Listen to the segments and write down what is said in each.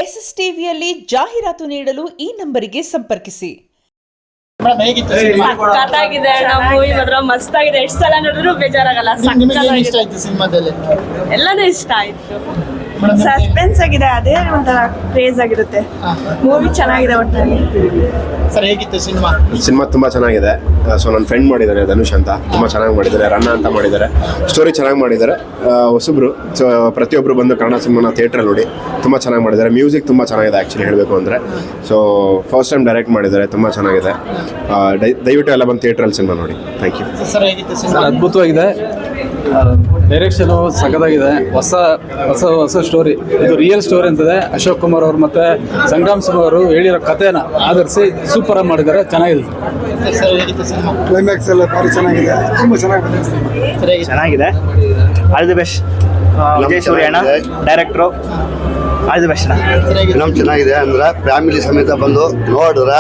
S S ಟಿವಿಯಲ್ಲಿ ಜಾಹೀರಾತು ನೀಡಲು ಈ ನಂಬರಿಗೆ ಸಂಪರ್ಕಿಸಿ. ಸಖತ್ತಾಗಿದೆ ಮೂವಿ ಮಾತ್ರ ಮಸ್ತ್ ಆಗಿದೆ. ಎಷ್ಟು ಸಲ ನೋಡಿದ್ರು ಬೇಜಾರಾಗಲ್ಲ. ಎಲ್ಲಾನು ಇಷ್ಟ ಆಯ್ತು. ಸಸ್ಪೆನ್ಸ್ ಆಗಿದೆ, ಅದೇ ಒಂಥರ ಕ್ರೇಜ್ ಆಗಿರುತ್ತೆ. ಮೂವಿ ಚೆನ್ನಾಗಿದೆ ಒಟ್ಟಾಗಿ. ಸರ್ ಹೇಗಿತ್ತು ಸಿನಿಮಾ? ಸಿನಿಮಾ ತುಂಬ ಚೆನ್ನಾಗಿದೆ. ಸೊ ನನ್ನ ಫ್ರೆಂಡ್ ಮಾಡಿದ್ದಾರೆ ಧನುಷ್ ಅಂತ, ತುಂಬ ಚೆನ್ನಾಗಿ ಮಾಡಿದ್ದಾರೆ. ರನ್ನ ಅಂತ ಮಾಡಿದ್ದಾರೆ. ಸ್ಟೋರಿ ಚೆನ್ನಾಗಿ ಮಾಡಿದ್ದಾರೆ. ಹೊಸಬ್ರು, ಸೊ ಪ್ರತಿಯೊಬ್ಬರು ಬಂದು ಕನ್ನಡ ಸಿನಿಮಾನ ಥಿಯೇಟ್ರಲ್ಲಿ ನೋಡಿ ತುಂಬ ಚೆನ್ನಾಗಿ ಮಾಡಿದ್ದಾರೆ. ಮ್ಯೂಸಿಕ್ ತುಂಬ ಚೆನ್ನಾಗಿದೆ ಆ್ಯಕ್ಚುಲಿ ಹೇಳಬೇಕು ಅಂದರೆ. ಸೊ ಫಸ್ಟ್ ಟೈಮ್ ಡೈರೆಕ್ಟ್ ಮಾಡಿದ್ದಾರೆ, ತುಂಬ ಚೆನ್ನಾಗಿದೆ. ದಯವಿಟ್ಟು ಎಲ್ಲ ಬಂದು ಥಿಯೇಟ್ರಲ್ಲಿ ಸಿನಿಮಾ ನೋಡಿ. Thank you. ಸರ್ ಹೇಗಿತ್ತು ಸಿನಿಮಾ? ಅದ್ಭುತವಾಗಿದೆ. ಡೈರೆಕ್ಷನು ಸಖತ್ತಾಗಿದೆ. ಹೊಸ ಹೊಸ ಹೊಸ ಸ್ಟೋರಿ, ಇದು ರಿಯಲ್ ಸ್ಟೋರಿ ಅಂತದೆ. ಅಶೋಕ್ ಕುಮಾರ್ ಅವರು ಮತ್ತು ಸಂಗ್ರಾಮ್ ಸಿಂಗ್ ಅವರು ಹೇಳಿರೋ ಕಥೆನ ಆಧರಿಸಿ ಸೂಪರ್ ಆಗಿ ಮಾಡಿದ್ದಾರೆ. ಚೆನ್ನಾಗಿದೆ. ಸರ್ ಹೇಗಿತ್ತು ಸಿನಿಮಾ? ಕ್ಲೈಮ್ಯಾಕ್ಸ್ ಎಲ್ಲ ಭಾರಿ ಚೆನ್ನಾಗಿದೆ, ತುಂಬ ಚೆನ್ನಾಗಿದೆ. All the best Vijay Suryanna director. All the best. Film ಚೆನ್ನಾಗಿದೆ ಅಂದ್ರೆ ಫ್ಯಾಮಿಲಿ ಸಮೇತ ಬಂದು ನೋಡಿದ್ರೆ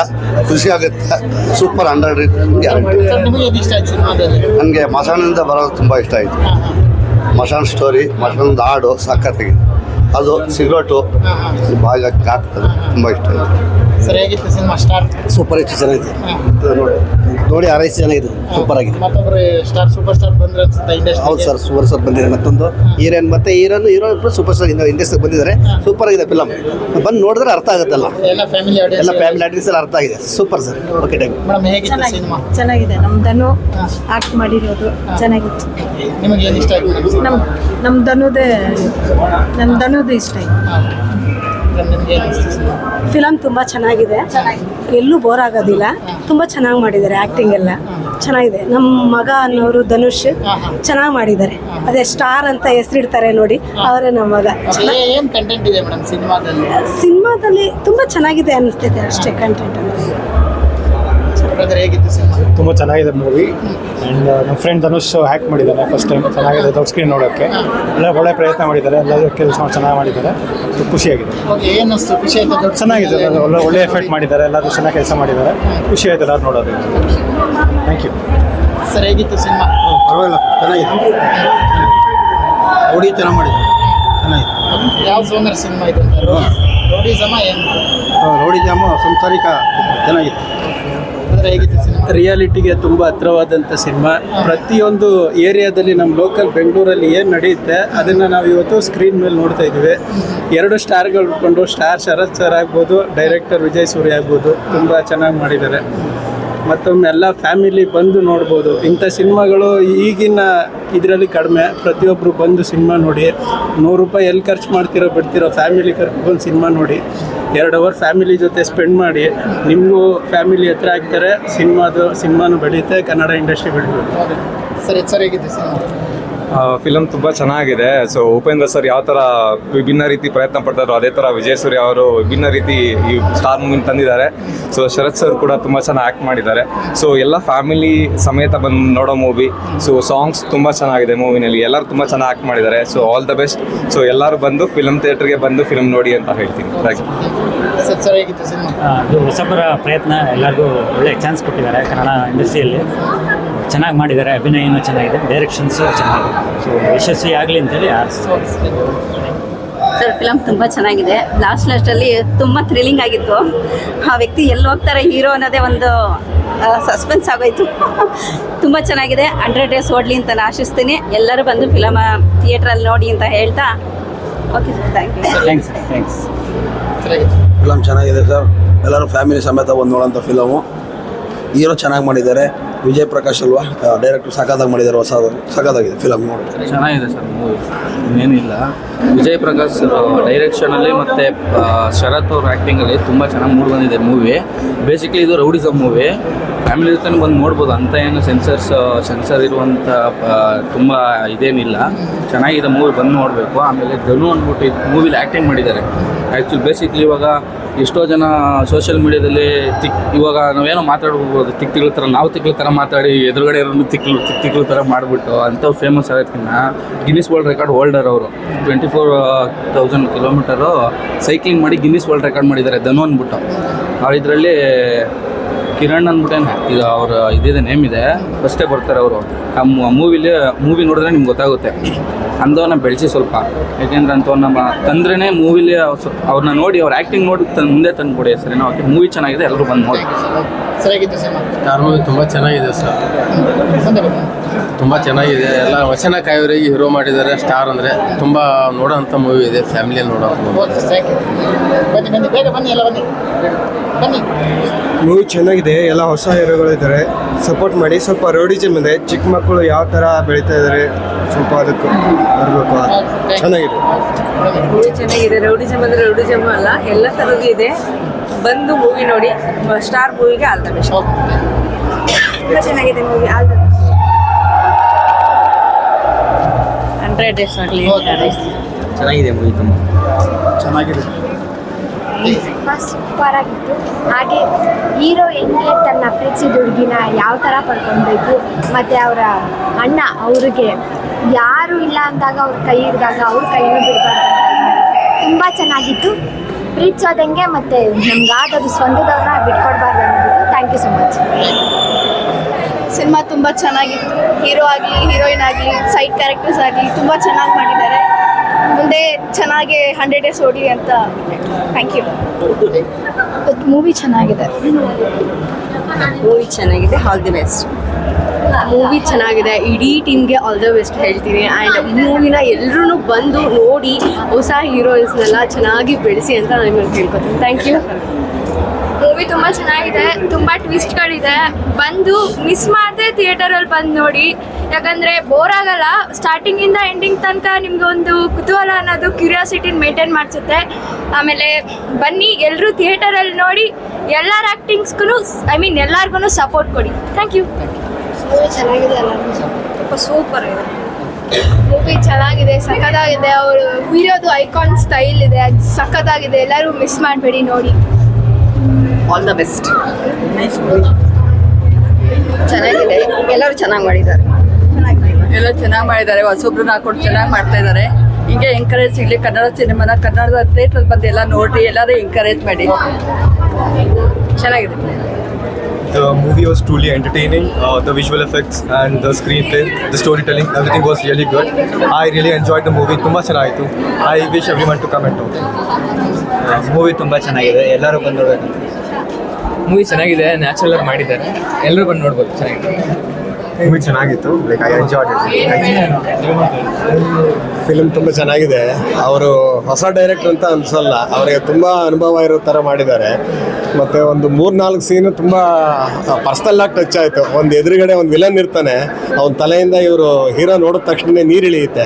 ಖುಷಿ ಆಗುತ್ತೆ. Super 100 guarantee. ನಿಮಗೆ ಇಷ್ಟ ಆಯ್ತು ಸಿನಿಮಾದಲ್ಲಿ? ನನಗೆ ಮಸಾಣಿಂದ ಬರೋದು ತುಂಬ ಇಷ್ಟ ಆಯಿತು. ಮಸಾಣ ಸ್ಟೋರಿ, ಮಸಾಣದ ಹಾಡು ಸಖತ್ತಾಗಿದೆ. ಅದು ಸಿಗರೇಟು ಬಾಯಿಗೆ ಹಾಕ್ತದೆ, ತುಂಬ ಇಷ್ಟ ಆಯಿತು. ಸರ್ ಹೇಗಿತ್ತು ಸಿನಿಮಾ? ಸ್ಟಾರ್ ಸೂಪರ್ ಇತ್ತು, ಚೆನ್ನಾಗಿದೆ. ನೋಡಿ ಆರೈಸಿ ಚೆನ್ನಾಗಿದೆ, ಸೂಪರ್ ಆಗಿದೆ. ಮತ್ತೊಬ್ಬರು ಸ್ಟಾರ್ ಸೂಪರ್ ಸ್ಟಾರ್ ಬಂದ್ರೆ ಅನ್ಸುತ್ತೆ ಇಂಡಸ್ಟ್ರಿ. ಹೌದು ಸರ್, ಸೂಪರ್ ಸ್ಟಾರ್ ಬಂದಿದೆ. ಮತ್ತೊಂದು ಹೀರೋಯಿನ್ ಮತ್ತು ಹೀರೋ ಇಬ್ಬರು ಸೂಪರ್ ಸ್ಟಾರ್ ಇಂಡಸ್ಟ್ರಿಗೆ ಬಂದಿದ್ದಾರೆ. ಸೂಪರ್ ಆಗಿದೆ ಫಿಲಮ್. ಬಂದು ನೋಡಿದ್ರೆ ಅರ್ಥ ಆಗುತ್ತಲ್ಲ, ಎಲ್ಲ ಫ್ಯಾಮಿಲಿ ಎಲ್ಲ ಫ್ಯಾಮಿಲಿ ಆಡಿಯನ್ಸ್ ಎಲ್ಲ ಅರ್ಥ ಆಗಿದೆ. Super sir. Okay, thank you. Madam ಹೇಗಿತ್ತು ಸಿನಿಮಾ? ಚೆನ್ನಾಗಿದೆ. ನಮ್ಮ ಧನು ಆಕ್ಟ್ ಮಾಡಿರೋದು ಚೆನ್ನಾಗಿತ್ತು. ನಿಮಗೆ ಏನು ಇಷ್ಟ ಆಯ್ತು? ನಮ್ಮ ಧನುದು ಇಷ್ಟ ಆಯ್ತು. ನಿಮಗೆ ಏನು ಇಷ್ಟ ಸಿನಿಮಾ? ಫಿಲಮ್ ತುಂಬ ಚೆನ್ನಾಗಿದೆ. ಎಲ್ಲೂ ಬೋರ್ ಆಗೋದಿಲ್ಲ. ತುಂಬ ಚೆನ್ನಾಗಿ ಮಾಡಿದ್ದಾರೆ. ಆ್ಯಕ್ಟಿಂಗ್ ಎಲ್ಲ ಚೆನ್ನಾಗಿದೆ. ನಮ್ಮ ಮಗ ಅನ್ನೋರು ಧನುಷ್ ಚೆನ್ನಾಗಿ ಮಾಡಿದ್ದಾರೆ. ಅದೇ ಸ್ಟಾರ್ ಅಂತ ಹೆಸರಿಡ್ತಾರೆ ನೋಡಿ, ಅವರೇ ನಮ್ಮ ಮಗ. ಏನು ಕಂಟೆಂಟ್ ಇದೆ ಮೇಡಮ್ ಸಿನಿಮಾದಲ್ಲಿ ತುಂಬ ಚೆನ್ನಾಗಿದೆ ಅನ್ನಿಸ್ತೈತೆ ಅಷ್ಟೇ ಕಂಟೆಂಟ್ ಅಂತ. ಹೇಗಿತ್ತು ಸಿನಿಮಾ? ತುಂಬ ಚೆನ್ನಾಗಿದೆ ಮೂವಿ. ಆ್ಯಂಡ್ ನಮ್ಮ ಫ್ರೆಂಡ್ ಧನುಷ್ ಆ್ಯಕ್ಟ್ ಮಾಡಿದ್ದಾರೆ ಫಸ್ಟ್ ಟೈಮ್. ಚೆನ್ನಾಗಿದೆ, ದೊಡ್ಡ ಸ್ಕ್ರೀನ್ ನೋಡೋಕ್ಕೆ ಎಲ್ಲ ಒಳ್ಳೆ ಪ್ರಯತ್ನ ಮಾಡಿದ್ದಾರೆ. ಎಲ್ಲರೂ ಕೆಲಸ ಚೆನ್ನಾಗಿ ಮಾಡಿದ್ದಾರೆ. ಖುಷಿಯಾಗಿದೆ. ಏನು ಅನಿಸ್ತು? ಖುಷಿ ಆಯ್ತು? ಚೆನ್ನಾಗಿದೆ. ಒಳ್ಳೆ ಎಫೆಕ್ಟ್ ಮಾಡಿದ್ದಾರೆ. ಎಲ್ಲರೂ ಚೆನ್ನಾಗಿ ಕೆಲಸ ಮಾಡಿದ್ದಾರೆ. ಖುಷಿ ಆಯ್ತು ಎಲ್ಲರೂ ನೋಡೋದು. Thank you. ಸರ್ ಹೇಗಿತ್ತು ಸಿನಿಮಾ? ಪರವಾಗಿಲ್ಲ, ಚೆನ್ನಾಗಿದೆ. ನೋಡಿ ಚೆನ್ನಾಗಿ ಮಾಡಿದ್ದಾರೆ, ಚೆನ್ನಾಗಿದೆ. ಯಾವ ಜೋನರ್ ಸಿನಿಮಾ ಇದು? ರೋಡಿಸಮ ಏನು? ರೋಡಿ ಜಾಮ ಸಂಸಾರಿಕ ಚೆನ್ನಾಗಿದೆ. ಅಂದರೆ ಹೇಗಿತ್ತು ಸಿನಿಮಾ? ರಿಯಾಲಿಟಿಗೆ ತುಂಬ ಹತ್ರವಾದಂಥ ಸಿನಿಮಾ. ಪ್ರತಿಯೊಂದು ಏರಿಯಾದಲ್ಲಿ ನಮ್ಮ ಲೋಕಲ್ ಬೆಂಗಳೂರಲ್ಲಿ ಏನು ನಡೆಯುತ್ತೆ ಅದನ್ನು ನಾವು ಇವತ್ತು ಸ್ಕ್ರೀನ್ ಮೇಲೆ ನೋಡ್ತಾ ಇದ್ದೀವಿ. 2 ಸ್ಟಾರ್ಗಳು ಉಟ್ಕೊಂಡು ಸ್ಟಾರ್ ಶರತ್ ಸರ್ ಆಗ್ಬೋದು, ಡೈರೆಕ್ಟರ್ ವಿಜಯ್ ಸೂರ್ಯ ಆಗ್ಬೋದು, ತುಂಬ ಚೆನ್ನಾಗಿ ಮಾಡಿದ್ದಾರೆ. ಮತ್ತೊಮ್ಮೆ ಎಲ್ಲ ಫ್ಯಾಮಿಲಿ ಬಂದು ನೋಡ್ಬೋದು. ಇಂಥ ಸಿನಿಮಾಗಳು ಈಗಿನ ಇದರಲ್ಲಿ ಕಡಿಮೆ. ಪ್ರತಿಯೊಬ್ಬರು ಬಂದು ಸಿನಿಮಾ ನೋಡಿ. 100 ರೂಪಾಯಿ ಎಲ್ಲಿ ಖರ್ಚು ಮಾಡ್ತಿರೋ ಬಿಡ್ತಿರೋ, ಫ್ಯಾಮಿಲಿ ಕರ್ಕೊಂಡು ಸಿನಿಮಾ ನೋಡಿ. 2 ಅವರ್ ಫ್ಯಾಮಿಲಿ ಜೊತೆ ಸ್ಪೆಂಡ್ ಮಾಡಿ. ನಿಮಗೂ ಫ್ಯಾಮಿಲಿ ಹತ್ರ ಆಗ್ತಾರೆ. ಸಿನಿಮಾನು ಬೆಳೆಯುತ್ತೆ, ಕನ್ನಡ ಇಂಡಸ್ಟ್ರಿ ಬೆಳೀಬೇಕು. ಸರ್ ಹೇಗಿತ್ತು ಸಿನಿಮಾ? ಫಿಲಮ್ ತುಂಬ ಚೆನ್ನಾಗಿದೆ. ಸೊ ಉಪೇಂದ್ರ ಸರ್ ಯಾವ ಥರ ವಿಭಿನ್ನ ರೀತಿ ಪ್ರಯತ್ನ ಪಡ್ತಾರೋ ಅದೇ ಥರ ವಿಜಯ್ ಸೂರ್ಯ ಅವರು ವಿಭಿನ್ನ ರೀತಿ ಈ ಸ್ಟಾರ್ ಮೂವಿನ ತಂದಿದ್ದಾರೆ. ಸೊ ಶರತ್ ಸರ್ ಕೂಡ ತುಂಬ ಚೆನ್ನಾಗಿ ಆ್ಯಕ್ಟ್ ಮಾಡಿದ್ದಾರೆ. ಸೊ ಎಲ್ಲ ಫ್ಯಾಮಿಲಿ ಸಮೇತ ಬಂದು ನೋಡೋ ಮೂವಿ. ಸೊ ಸಾಂಗ್ಸ್ ತುಂಬ ಚೆನ್ನಾಗಿದೆ ಮೂವಿನಲ್ಲಿ. ಎಲ್ಲರೂ ತುಂಬ ಚೆನ್ನಾಗಿ ಆ್ಯಕ್ಟ್ ಮಾಡಿದ್ದಾರೆ. So all the best. So ಎಲ್ಲರೂ ಬಂದು ಫಿಲಮ್ ಥಿಯೇಟ್ರಿಗೆ ಬಂದು ಫಿಲಮ್ ನೋಡಿ ಅಂತ ಹೇಳ್ತೀನಿ. Thank you. ಸರ್ ಹೇಗಿತ್ತು ಸಿನಿಮಾ? ಅದು ಹೊಸಬರ ಪ್ರಯತ್ನ. ಎಲ್ಲರಿಗೂ ಒಳ್ಳೆ ಚಾನ್ಸ್ ಕೊಟ್ಟಿದ್ದಾರೆ ಕನ್ನಡ ಇಂಡಸ್ಟ್ರಿಯಲ್ಲಿ. ಚೆನ್ನಾಗಿ ಮಾಡಿದ್ದಾರೆ. ಅಭಿನಯನೂ ಚೆನ್ನಾಗಿದೆ, ಡೈರೆಕ್ಷನ್ಸು ಚೆನ್ನಾಗಿದೆ. ಸೊ ಯಶಸ್ವಿ ಆಗಲಿ ಅಂತೇಳಿ ಸರ್ ಫಿಲಮ್ ತುಂಬ ಚೆನ್ನಾಗಿದೆ. ಲಾಸ್ಟಲ್ಲಿ ತುಂಬ ಥ್ರಿಲ್ಲಿಂಗ್ ಆಗಿತ್ತು. ಆ ವ್ಯಕ್ತಿ ಎಲ್ಲಿ ಹೋಗ್ತಾರೆ ಹೀರೋ ಅನ್ನೋದೇ ಒಂದು ಸಸ್ಪೆನ್ಸ್ ಆಗೋಯ್ತು. ತುಂಬ ಚೆನ್ನಾಗಿದೆ. 100 ಡೇಸ್ ಓಡಲಿ ಅಂತ ನಾನು ಆಶಿಸ್ತೀನಿ. ಎಲ್ಲರೂ ಬಂದು ಫಿಲಮ್ ಥಿಯೇಟ್ರಲ್ಲಿ ನೋಡಿ ಅಂತ ಹೇಳ್ತಾ ಓಕೆ ಸರ್, ಥ್ಯಾಂಕ್ಸ್. ಫಿಲಮ್ ಚೆನ್ನಾಗಿದೆ ಸರ್. ಎಲ್ಲರೂ ಫ್ಯಾಮಿಲಿ ಸಮೇತ ಒಂದು ನೋಡೋಂಥ ಫಿಲಮು. ಹೀರೋ ಚೆನ್ನಾಗಿ ಮಾಡಿದ್ದಾರೆ. ವಿಜಯ್ ಪ್ರಕಾಶ್ ಅಲ್ವಾ ಡೈರೆಕ್ಟರ್, ಸಖತ್ತಾಗಿ ಮಾಡಿದ್ದಾರೆ. ಸಖತ್ತಾಗಿದೆ ಫಿಲಮ್ ನೋಡಿ. ಚೆನ್ನಾಗಿದೆ ಸರ್ ಮೂವಿ, ಏನಿಲ್ಲ. ವಿಜಯ್ ಪ್ರಕಾಶ್ ಡೈರೆಕ್ಷನಲ್ಲಿ ಮತ್ತು ಶರತ್ ಅವ್ರ ಆ್ಯಕ್ಟಿಂಗಲ್ಲಿ ತುಂಬ ಚೆನ್ನಾಗಿ ಮೂಡಿ ಬಂದಿದೆ ಮೂವಿ. ಬೇಸಿಕ್ಲಿ ಇದು ರೌಡಿಸಮ್ ಮೂವಿ. ಫ್ಯಾಮಿಲಿ ಜೊತೆ ಬಂದು ನೋಡ್ಬೋದು. ಅಂತ ಏನು ಸೆನ್ಸರ್ ಇರುವಂಥ ತುಂಬ ಇದೇನಿಲ್ಲ. ಚೆನ್ನಾಗಿದೆ ಮೂವಿ, ಬಂದು ನೋಡಬೇಕು. ಆಮೇಲೆ ಧನು ಅಂದ್ಬಿಟ್ಟು ಮೂವಿಲಿ ಆ್ಯಕ್ಟಿಂಗ್ ಮಾಡಿದ್ದಾರೆ. ಆ್ಯಕ್ಚುಲಿ ಬೇಸಿಕ್ಲಿ ಇವಾಗ ಎಷ್ಟೋ ಜನ ಸೋಷಿಯಲ್ ಮೀಡಿಯಾದಲ್ಲಿ ಇವಾಗ ನಾವೇನೋ ಮಾತಾಡ್ಬೋದು ತಿಕ್ತಿಗಳ ಥರ, ನಾವು ತಿಕ್ಗಳ ಥರ ಮಾತಾಡಿ ಎದುರುಗಡೆ ಇರೋನು ತಿಕ್ತಿಗಳ ಥರ ಮಾಡಿಬಿಟ್ಟು ಅಂಥವ್ರು ಫೇಮಸ್ ಆಗೋದಕ್ಕಿಂತ ಗಿನ್ನಿಸ್ ವರ್ಲ್ಡ್ ರೆಕಾರ್ಡ್ ಹೋಲ್ಡರ್ ಅವರು 24,000 ಕಿಲೋಮೀಟರು ಸೈಕ್ಲಿಂಗ್ ಮಾಡಿ ಗಿನ್ನಿಸ್ ವರ್ಲ್ಡ್ ರೆಕಾರ್ಡ್ ಮಾಡಿದ್ದಾರೆ ಧನು ಅಂದ್ಬಿಟ್ಟು. ಇದರಲ್ಲಿ ಕಿರಣ್ ಅಂದ್ಬಿಟ್ಟೇನೆ ಇದು ಅವ್ರ ಇದಿದೆ ನೇಮ್ ಇದೆ. ಫಸ್ಟೇ ಬರ್ತಾರೆ ಅವರು. ಆ ಮೂವಿ ನೋಡಿದ್ರೆ ನಿಮ್ಗೆ ಗೊತ್ತಾಗುತ್ತೆ. ಅಂಥವನ್ನ ಬೆಳೆಸಿ ಸ್ವಲ್ಪ, ಯಾಕೆಂದ್ರೆ ಅಂಥವನ್ನ ತಂದ್ರೇ ಮೂವಿಲಿ ಅವ್ರನ್ನ ನೋಡಿ ಅವ್ರ ಆ್ಯಕ್ಟಿಂಗ್ ನೋಡಿ ಮುಂದೆ ತಂದು ಕೊಡಿ ಸರಿನಾ. ಓಕೆ, ಮೂವಿ ಚೆನ್ನಾಗಿದೆ, ಎಲ್ಲರೂ ಬಂದು ನೋಡಿ. ಸರ್ ಹೇಗಿತ್ತು ಸಿನಿಮಾ? ಸ್ಟಾರ್ ಮೂವಿ ತುಂಬ ಚೆನ್ನಾಗಿದೆ ಸರ್, ತುಂಬ ಚೆನ್ನಾಗಿದೆ. ಎಲ್ಲ ವಚನ ಕಾಯವರಿಗೆ ಹೀರೋ ಮಾಡಿದ್ದಾರೆ. ಸ್ಟಾರ್ ಅಂದರೆ ತುಂಬ ನೋಡೋಂಥ ಮೂವಿ ಇದೆ, ಫ್ಯಾಮಿಲಿಯಲ್ಲಿ ನೋಡೋಂಥ ಮೂವಿ. Okay, thank you. ಬನ್ನಿ ಬನ್ನಿ, ಬೇಗ ಬನ್ನಿ, ಎಲ್ಲ ಬನ್ನಿ ಬನ್ನಿ. ಮೂವಿ ಚೆನ್ನಾಗಿದೆ, ಎಲ್ಲ ಹೊಸ ಹೀರೋಗಳಿದ್ದಾರೆ, ಸಪೋರ್ಟ್ ಮಾಡಿ. ಸ್ವಲ್ಪ ರೌಡಿಸಮ್ ಇದೆ, ಚಿಕ್ಕ ಮಕ್ಕಳು ಯಾವ ಥರ ಬೆಳೀತಾ ಇದ್ದಾರೆ ಸ್ವಲ್ಪ ಅದಕ್ಕೆ ಬರಬೇಕು. ಚೆನ್ನಾಗಿದೆ ಮೂವಿ ಚೆನ್ನಾಗಿದೆ. ರೌಡಿಸಮ್ ಅಂದರೆ ರೌಡಿಸಮ್ ಅಲ್ಲ, ಎಲ್ಲ ಥರದ್ದು ಇದೆ. ಬಂದು ಮೂವಿ ನೋಡಿ. ಸ್ಟಾರ್ ಮೂವಿಗೆ ಆಲ್ ದ ಬೆಸ್ಟ್. ತುಂಬ ಚೆನ್ನಾಗಿದೆ movie, all the best. 100 days ಆಗಲಿ. ಚೆನ್ನಾಗಿದೆ ಮೂವಿ, ತುಂಬ ಚೆನ್ನಾಗಿದೆ. ಸೂಪರ್ ಆಗಿತ್ತು. ಹಾಗೆ ಹೀರೋ ಹೆಂಗೆ ತನ್ನ ಪ್ರೀತಿಸಿದ ಹುಡುಗಿನ ಯಾವ ಥರ ಪಡ್ಕೊಬೇಕು, ಮತ್ತು ಅವರ ಅಣ್ಣ ಅವ್ರಿಗೆ ಯಾರು ಇಲ್ಲ ಅಂದಾಗ ಅವ್ರ ಕೈ ಹಿಡಿದಾಗ ಅವ್ರ ಕೈಯನ್ನು ಬಿಡಬಾರ್ದು. ತುಂಬ ಚೆನ್ನಾಗಿತ್ತು. ಪ್ರೀತಿಸೋದಂಗೆ ಮತ್ತು ನಮ್ಗಾದದು ಸ್ವಂತದವ್ರನ್ನ ಬಿಟ್ಕೊಡ್ಬಾರ್ದು ಅನ್ನೋದು. Thank you so much. Cinema ತುಂಬ ಚೆನ್ನಾಗಿತ್ತು. ಹೀರೋ ಆಗಲಿ ಹೀರೋಯಿನ್ ಆಗಲಿ ಸೈಡ್ ಕ್ಯಾರೆಕ್ಟರ್ಸ್ ಆಗಲಿ ತುಂಬ ಚೆನ್ನಾಗಿ ಮಾಡಿದ್ದಾರೆ. ಮುಂದೆ ಚೆನ್ನಾಗಿ 100 days ಓಡಿ ಅಂತ. Thank you. ಮೂವಿ ಚೆನ್ನಾಗಿದೆ. ಮೂವಿ ಚೆನ್ನಾಗಿದೆ, ಆಲ್ ದಿ ಬೆಸ್ಟ್. ಮೂವಿ ಚೆನ್ನಾಗಿದೆ, ಇಡೀ ಟೀಮ್ಗೆ ಆಲ್ ದ ಬೆಸ್ಟ್ ಹೇಳ್ತೀನಿ. ಆ್ಯಂಡ್ ಮೂವಿನ ಎಲ್ಲರೂ ಬಂದು ನೋಡಿ ಹೊಸ ಹೀರೋಯಿನ್ಸ್ನೆಲ್ಲ ಚೆನ್ನಾಗಿ ಬೆಳೆಸಿ ಅಂತ ನಾನು ಕೇಳ್ಕೊತೀನಿ. Thank you. ಮೂವಿ ತುಂಬ ಚೆನ್ನಾಗಿದೆ, ತುಂಬ ಟ್ವಿಸ್ಟ್ಗಳಿದೆ. ಬಂದು ಮಿಸ್ ಮಾಡದೆ ಥಿಯೇಟರಲ್ಲಿ ಬಂದು ನೋಡಿ, ಯಾಕಂದರೆ ಬೋರ್ ಆಗಲ್ಲ. ಸ್ಟಾರ್ಟಿಂಗಿಂದ ಎಂಡಿಂಗ್ ತನಕ ನಿಮ್ಗೆ ಒಂದು ಕುತೂಹಲ ಅನ್ನೋದು ಕ್ಯೂರಿಯಾಸಿಟಿನ ಮೇಂಟೈನ್ ಮಾಡಿಸುತ್ತೆ. ಆಮೇಲೆ ಬನ್ನಿ ಎಲ್ಲರೂ ಥಿಯೇಟರಲ್ಲಿ ನೋಡಿ, ಎಲ್ಲರ ಆ್ಯಕ್ಟಿಂಗ್ಸ್ಗೂ ಎಲ್ಲರಿಗೂ ಸಪೋರ್ಟ್ ಕೊಡಿ. Thank you. ಮೂವಿ ಚೆನ್ನಾಗಿದೆ, ಎಲ್ಲರಿಗೂ ತುಂಬ ಸೂಪರ್ ಇದೆ. ಮೂವಿ ಚೆನ್ನಾಗಿದೆ, ಸಖತ್ತಾಗಿದೆ. ಅವರು ಹೀರೋದು ಐಕಾನ್ ಸ್ಟೈಲ್ ಇದೆ, ಅದು ಸಖತ್ತಾಗಿದೆ. ಎಲ್ಲರೂ ಮಿಸ್ ಮಾಡಬೇಡಿ, ನೋಡಿ. All the best. ಚೆನ್ನಾಗಿದೆ, ಎಲ್ಲರೂ ಚೆನ್ನಾಗಿ ಮಾಡಿದ್ದಾರೆ. ಎಲ್ಲ ಚೆನ್ನಾಗಿ ಮಾಡಿದ್ದಾರೆ. ಹೊಸೊಬ್ರನ್ನ ಹಾಕೊಂಡು ಚೆನ್ನಾಗಿ ಮಾಡ್ತಾ ಇದ್ದಾರೆ. ಹೀಗೆ ಎಂಕರೇಜ್ ಸಿಗಲಿ ಕನ್ನಡ ಸಿನಿಮಾನ. ಕನ್ನಡದ ಥಿಯೇಟ್ರಲ್ಲಿ ಬಂದು ಎಲ್ಲ ನೋಡಿರಿ, ಎಲ್ಲರೂ ಎಂಕರೇಜ್ ಮಾಡಿ. ಚೆನ್ನಾಗಿದೆ. The movie was truly entertaining. The visual effects and the screenplay, the storytelling, everything was really good. I really enjoyed the movie. ತುಂಬ ಚೆನ್ನಾಗಿತ್ತು. I wish everyone to come and talk. Movie ತುಂಬ ಚೆನ್ನಾಗಿದೆ, ಎಲ್ಲರೂ ಬಂದು ನೋಡಬೇಕಂತ. Movie ಚೆನ್ನಾಗಿದೆ, natural ಆಗಿ ಮಾಡಿದ್ದಾರೆ, ಎಲ್ಲರೂ ಬಂದು ನೋಡ್ಬೋದು. ಚೆನ್ನಾಗಿದೆ ಮೂವಿ, ಚೆನ್ನಾಗಿತ್ತು. Like I enjoyed it. Film ತುಂಬ ಚೆನ್ನಾಗಿದೆ. ಅವರು ಹೊಸ ಡೈರೆಕ್ಟರ್ ಅಂತ ಅನಿಸಲ್ಲ, ಅವರಿಗೆ ತುಂಬ ಅನುಭವ ಇರೋ ಥರ ಮಾಡಿದ್ದಾರೆ. ಮತ್ತು ಒಂದು 3-4 ಸೀನು ತುಂಬ ಪರ್ಸ್ನಲ್ಲಾಗಿ ಟಚ್ ಆಯಿತು. ಒಂದು ಎದುರುಗಡೆ ಒಂದು ವಿಲನ್ ಇರ್ತಾನೆ, ಅವನ ತಲೆಯಿಂದ ಇವರು ಹೀರೋ ನೋಡಿದ ತಕ್ಷಣ ನೀರು ಇಳಿಯುತ್ತೆ.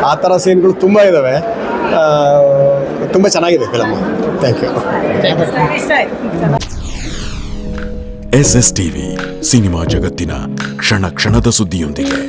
ಆ ಥರ ಸೀನ್ಗಳು ತುಂಬ ಇದ್ದಾವೆ. ತುಂಬ ಚೆನ್ನಾಗಿದೆ film. Thank you. SSTV cinema ಜಗತ್ತಿನ ಕ್ಷಣ ಕ್ಷಣದ ಸುದ್ದಿಯೊಂದಿಗೆ.